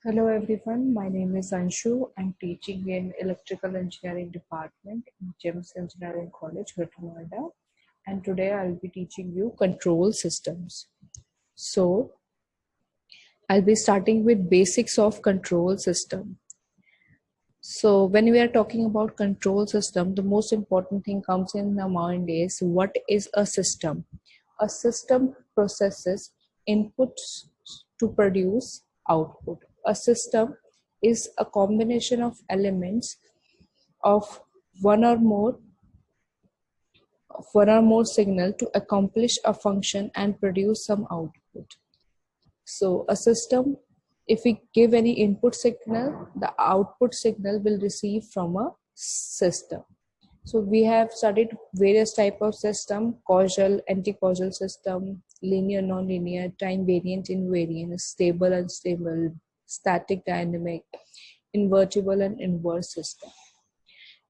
Hello everyone, my name is Anshu. I'm teaching in Electrical Engineering Department in GEMS Engineering College, Greater Noida. And today I'll be teaching you control systems. So I'll be starting with basics of control system. So when we are talking about control system, the most important thing comes in the mind is what is a system? A system processes inputs to produce output. A system is a combination of elements of one or more signal to accomplish a function and produce some output. So a system, if we give any input signal, the output signal will receive from a system. So we have studied various type of system: causal, anti-causal system, linear, non-linear, time variant, invariant, stable, unstable, static, dynamic, invertible and inverse system.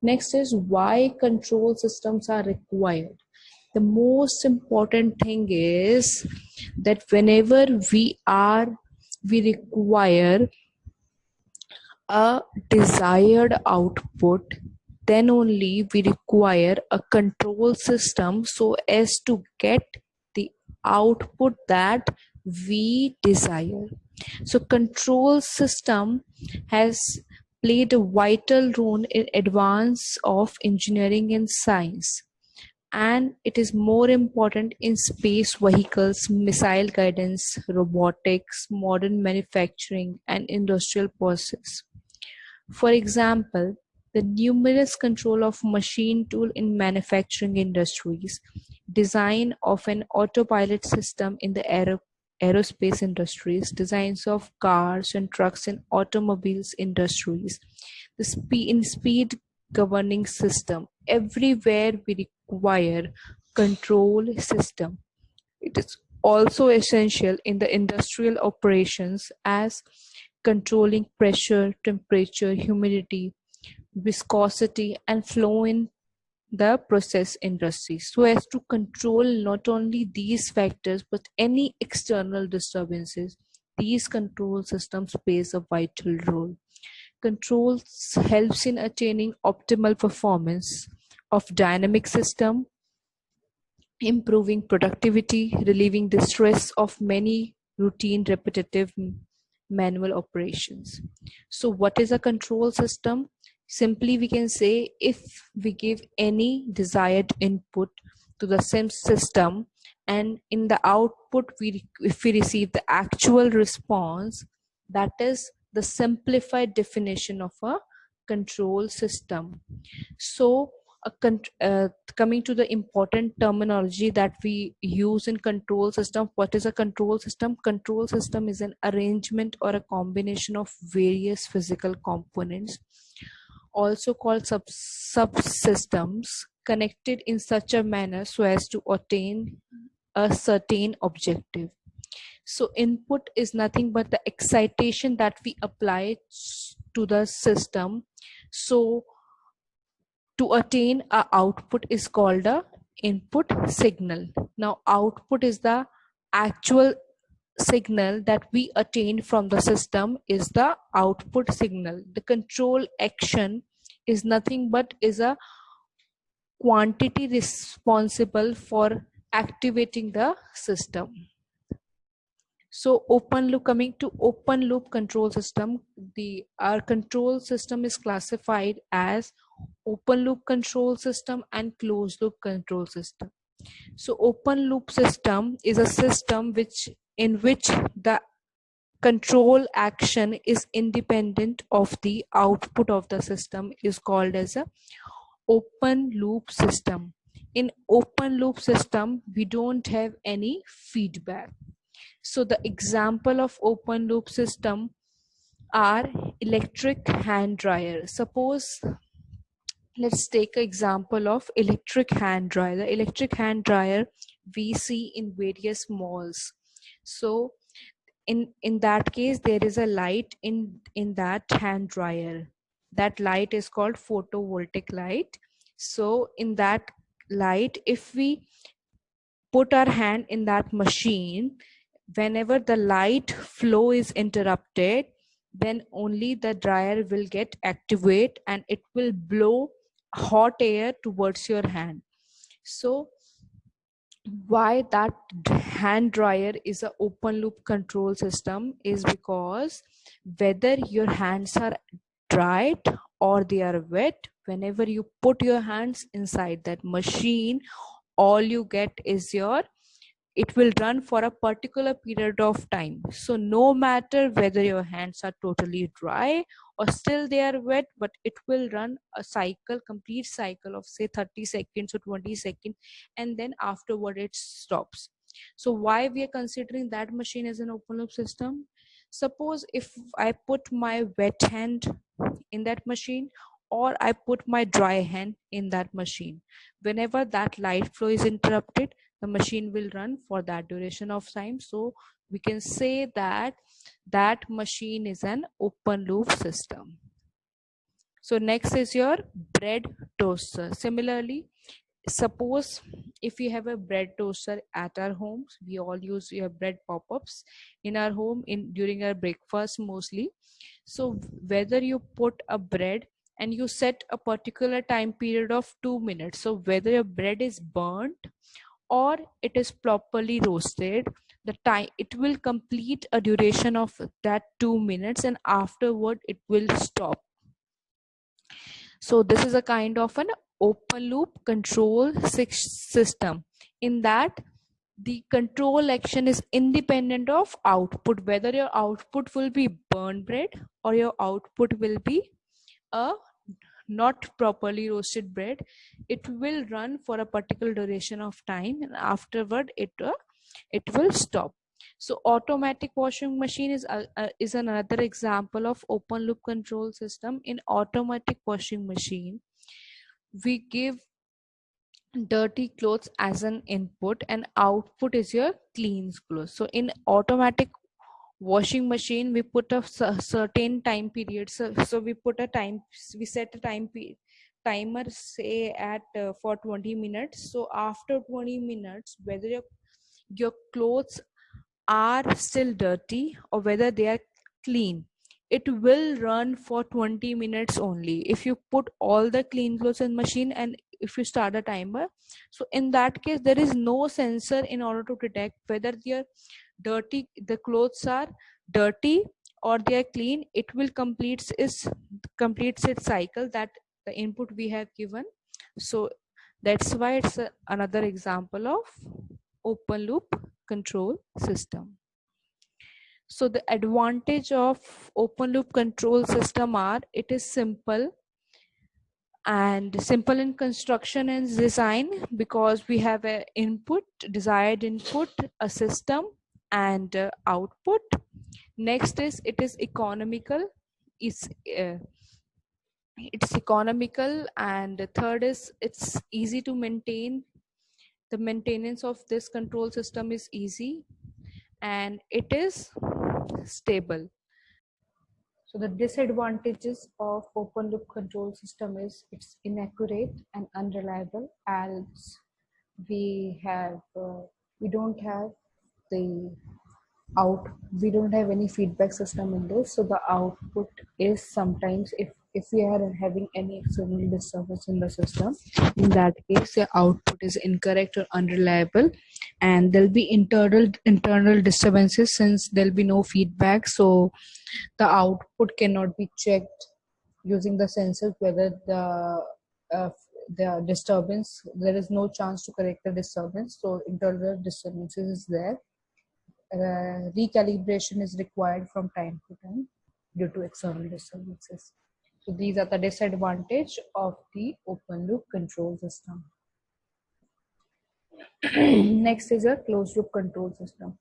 Next is why control systems are required. The most important thing is that whenever we require a desired output, then only we require a control system so as to get the output that we desire. So control system has played a vital role in advance of engineering and science, and it is more important in space vehicles, missile guidance, robotics, modern manufacturing and industrial process. For example, the numerous control of machine tool in manufacturing industries, design of an autopilot system in the aerospace industries, designs of cars and trucks in automobiles industries, the speed governing system. Everywhere we require control system. It is also essential in the industrial operations as controlling pressure, temperature, humidity, viscosity, and flow in the process industry so as to control not only these factors but any external disturbances. These control systems plays a vital role. Controls helps in attaining optimal performance of dynamic system, improving productivity, relieving the stress of many routine repetitive manual operations. So what is a control system? Simply we can say, if we give any desired input to the same system and in the output if we receive the actual response, that is the simplified definition of a control system. So coming to the important terminology that we use in control system, what is a control system? Control system is an arrangement or a combination of various physical components, also called subsystems, connected in such a manner so as to attain a certain objective. So input is nothing but the excitation that we apply to the system. So to attain a output is called a input signal. Now output is the actual signal that we attain from the system is the output signal. The control action is nothing but is a quantity responsible for activating the system. So coming to open loop control system, our control system is classified as open loop control system and closed loop control system. So open loop system is a system in which the control action is independent of the output of the system is called as a open loop system. In open loop system, we don't have any feedback. So the example of open loop system are electric hand dryer. Suppose let's take an example of electric hand dryer. The electric hand dryer we see in various malls. So in that case, there is a light in that hand dryer. That light is called photovoltaic light. So in that light, if we put our hand in that machine, whenever the light flow is interrupted, then only the dryer will get activate and it will blow hot air towards your hand. So why that hand dryer is a open loop control system is because whether your hands are dried or they are wet, whenever you put your hands inside that machine, all you get is your, it will run for a particular period of time. So no matter whether your hands are totally dry or still they are wet, but it will run a cycle, complete cycle of say 30 seconds or 20 seconds, and then afterward it stops. So why we are considering that machine as an open loop system? Suppose if I put my wet hand in that machine, or I put my dry hand in that machine, whenever that light flow is interrupted, the machine will run for that duration of time. So we can say that that machine is an open loop system. So next is your bread toaster. Similarly, suppose if we have a bread toaster at our homes, we all use your bread pop-ups in our home in during our breakfast mostly. So whether you put a bread and you set a particular time period of 2 minutes, so whether your bread is burnt or it is properly roasted, the time it will complete a duration of that 2 minutes and afterward it will stop. So this is a kind of an open loop control system, in that the control action is independent of output, whether your output will be burnt bread or your output will be a not properly roasted bread. It will run for a particular duration of time and afterward it will stop. So automatic washing machine is another example of open loop control system. In automatic washing machine, we give dirty clothes as an input and output is your clean clothes. So in automatic washing machine, we put a certain time period. So we put a time, we set a timer say at for 20 minutes. So after 20 minutes, whether your clothes are still dirty or whether they are clean, it will run for 20 minutes only. If you put all the clean clothes in machine and if you start a timer, so in that case there is no sensor in order to detect whether the clothes are dirty or they are clean. It will completes its cycle that the input we have given. So that's why it's another example of open loop control system. So the advantage of open loop control system are it is simple in construction and design, because we have a input, desired input, a system, and output. Next is it is economical. It's uh, it's economical, and third is it's easy to maintain. The maintenance of this control system is easy, and it is stable. So the disadvantages of open loop control system is it's inaccurate and unreliable, as we have we don't have the out we don't have any feedback system in this. So the output is sometimes, if we are having any external disturbance in the system, in that case the output is incorrect or unreliable, and there'll be internal disturbances since there'll be no feedback. So the output cannot be checked using the sensors whether uh, the disturbance, there is no chance to correct the disturbance, so internal disturbances is there. Recalibration is required from time to time due to external disturbances. So these are the disadvantage of the open loop control system. Next is a closed loop control system.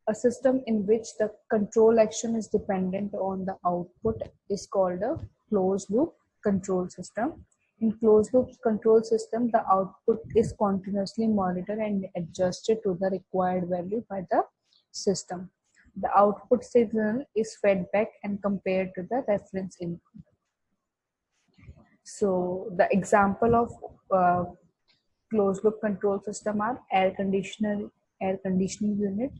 A system in which the control action is dependent on the output is called a closed loop control system. In closed loop control system, the output is continuously monitored and adjusted to the required value by the system. The output signal is fed back and compared to the reference input. So the example of closed loop control system are air conditioning unit,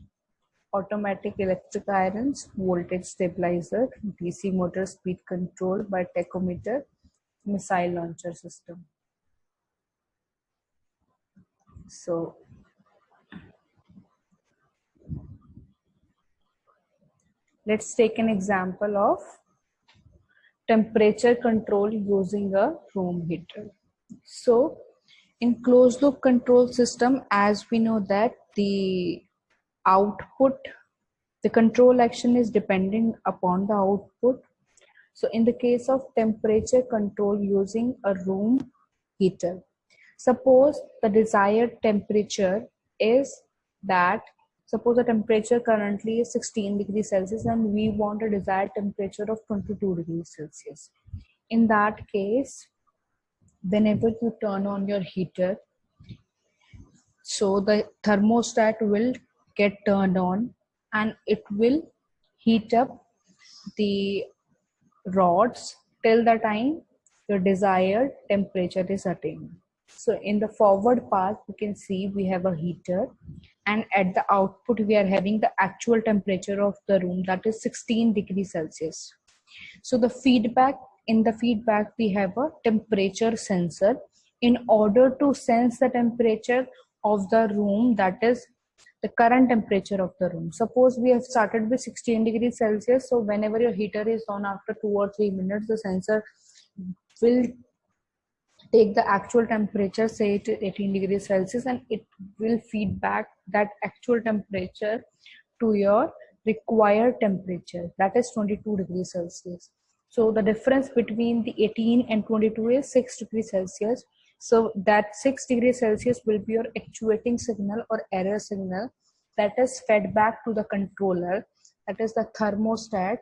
automatic electric irons, voltage stabilizer, DC motor speed control by tachometer, missile launcher system. So let's take an example of temperature control using a room heater. So in closed loop control system, as we know that the output, the control action is dependent upon the output. So in the case of temperature control using a room heater, suppose the desired temperature is that, suppose the temperature currently is 16 degrees Celsius and we want a desired temperature of 22 degrees Celsius. In that case, whenever you turn on your heater, so the thermostat will get turned on and it will heat up the rods till the time the desired temperature is attained. So in the forward path, you can see we have a heater, and at the output we are having the actual temperature of the room, that is 16 degrees Celsius. So the feedback, in the feedback we have a temperature sensor. In order to sense the temperature of the room, that is the current temperature of the room. Suppose we have started with 16 degrees Celsius. So whenever your heater is on, after 2 or 3 minutes, the sensor will take the actual temperature, say it 18 degrees Celsius, and it will feed back that actual temperature to your required temperature, that is 22 degrees Celsius. So the difference between the 18 and 22 is 6 degrees Celsius. So that 6 degrees Celsius will be your actuating signal or error signal that is fed back to the controller, that is the thermostat.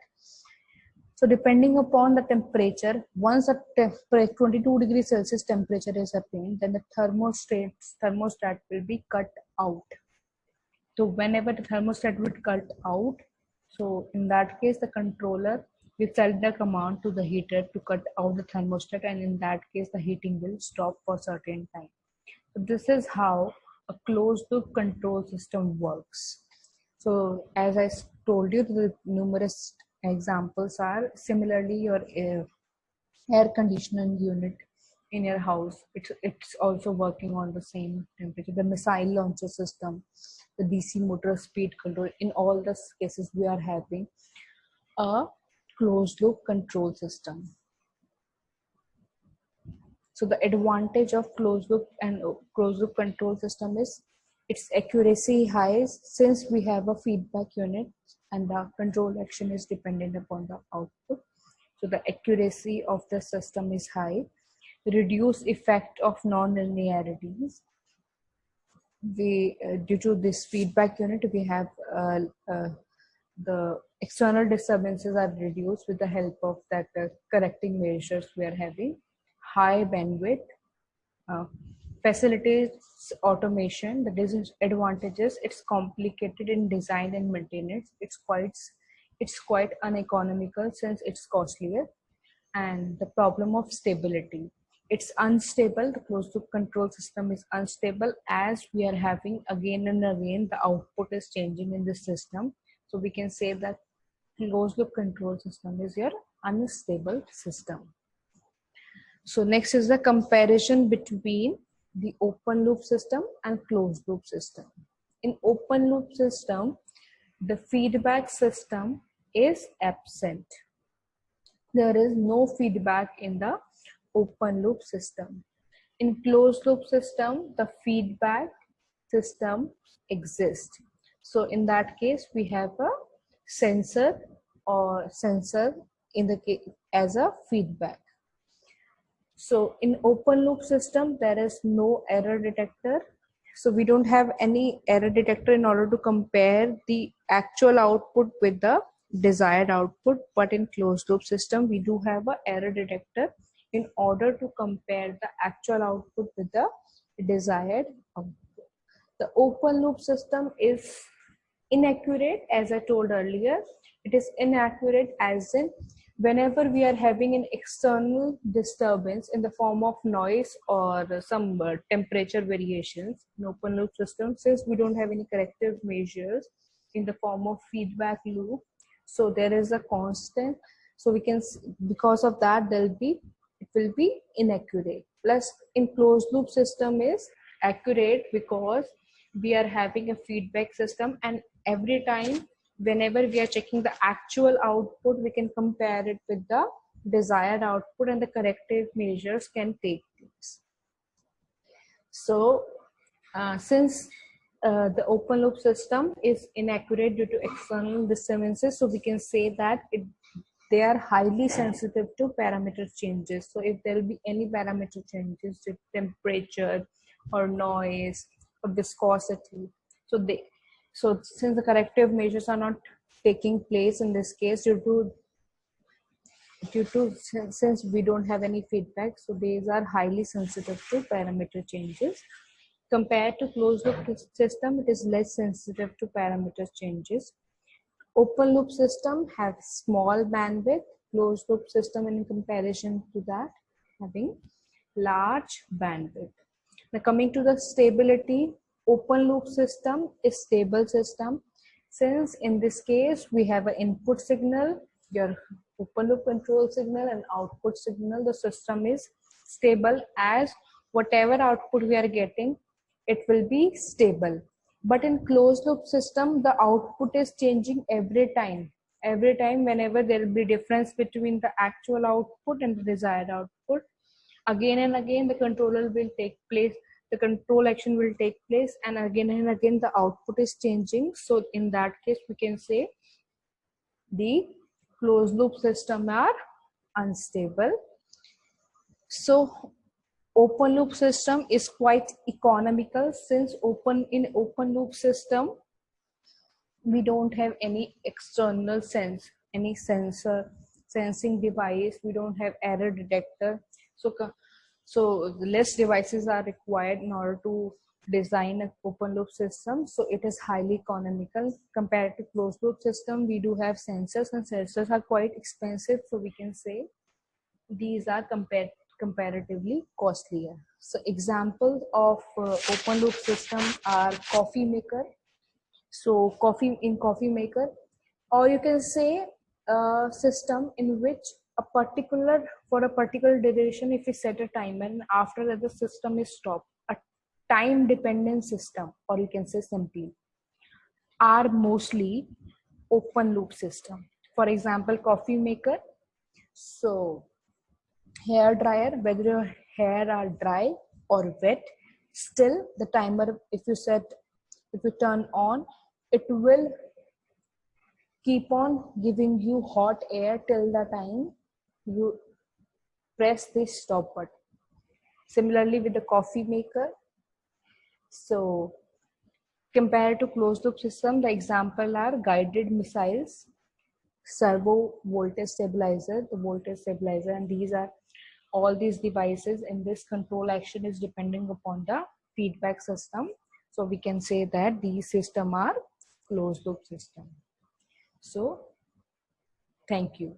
So depending upon the temperature, once the 22 degrees Celsius temperature is attained, then the thermostat will be cut out. So whenever the thermostat will cut out, so in that case, the controller will send the command to the heater to cut out the thermostat, and in that case, the heating will stop for a certain time. So this is how a closed loop control system works. So as I told you, the numerous examples are similarly your air conditioning unit in your house. It's also working on the same temperature. The missile launcher system, the DC motor speed control. In all the cases, we are having a closed loop control system. So the advantage of closed loop and closed loop control system is its accuracy high, since we have a feedback unit and the control action is dependent upon the output. So the accuracy of the system is high. Reduce effect of non-linearities. Due to this feedback unit, we have the external disturbances are reduced with the help of that correcting measures we are having. High bandwidth, facilitates automation. The disadvantages, it's complicated in design and maintenance. It's quite uneconomical since it's costlier. And the problem of stability, it's unstable. The closed loop control system is unstable, as we are having again and again the output is changing in the system. So we can say that closed loop control system is your unstable system. So next is the comparison between the open loop system and closed loop system. In open loop system, the feedback system is absent. There is no feedback in the open loop system. In closed loop system, the feedback system exists. So in that case, we have a sensor in the case as a feedback. So in open loop system, there is no error detector. So we don't have any error detector in order to compare the actual output with the desired output. But in closed loop system, we do have an error detector in order to compare the actual output with the desired output. The open loop system is inaccurate, as I told earlier. It is inaccurate as in whenever we are having an external disturbance in the form of noise or some temperature variations in open loop system, since we don't have any corrective measures, in the form of feedback loop. So there is a constant. So we can, because of that, it will be inaccurate. Plus in closed loop system is accurate because we are having a feedback system, and every time whenever we are checking the actual output, we can compare it with the desired output and the corrective measures can take place. So since the open loop system is inaccurate due to external disturbances, so we can say that they are highly sensitive to parameter changes. So if there will be any parameter changes, with temperature or noise or viscosity, so since the corrective measures are not taking place in this case since we don't have any feedback, so these are highly sensitive to parameter changes. Compared to closed loop system, it is less sensitive to parameter changes. Open loop system have small bandwidth. Closed loop system, in comparison to that, having large bandwidth. Now coming to the stability, open loop system is stable system. Since in this case we have an input signal, your open loop control signal, and output signal, the system is stable, as whatever output we are getting, it will be stable. But in closed loop system, the output is changing every time. Every time whenever there will be difference between the actual output and the desired output, again and again the controller will take place, the control action will take place, and again the output is changing. So in that case we can say the closed loop system are unstable. So open loop system is quite economical, since in open loop system we don't have any external any sensing device, we don't have error detector. So less devices are required in order to design an open loop system. So it is highly economical compared to closed loop system. We do have sensors, and sensors are quite expensive, so we can say these are comparatively costlier. So examples of open loop system are coffee maker. So coffee maker, or you can say a system in which for a particular duration, if we set a timer and after that the system is stopped, a time dependent system, or you can say simply, are mostly open loop system. For example, coffee maker. So hair dryer, whether your hair are dry or wet, still the timer, if you turn on, it will keep on giving you hot air till the time you press the stop button. Similarly with the coffee maker. So compared to closed loop system, the example are guided missiles, servo voltage stabilizer, the voltage stabilizer, and all these devices in this control action is depending upon the feedback system. So we can say that these systems are closed loop system. So thank you.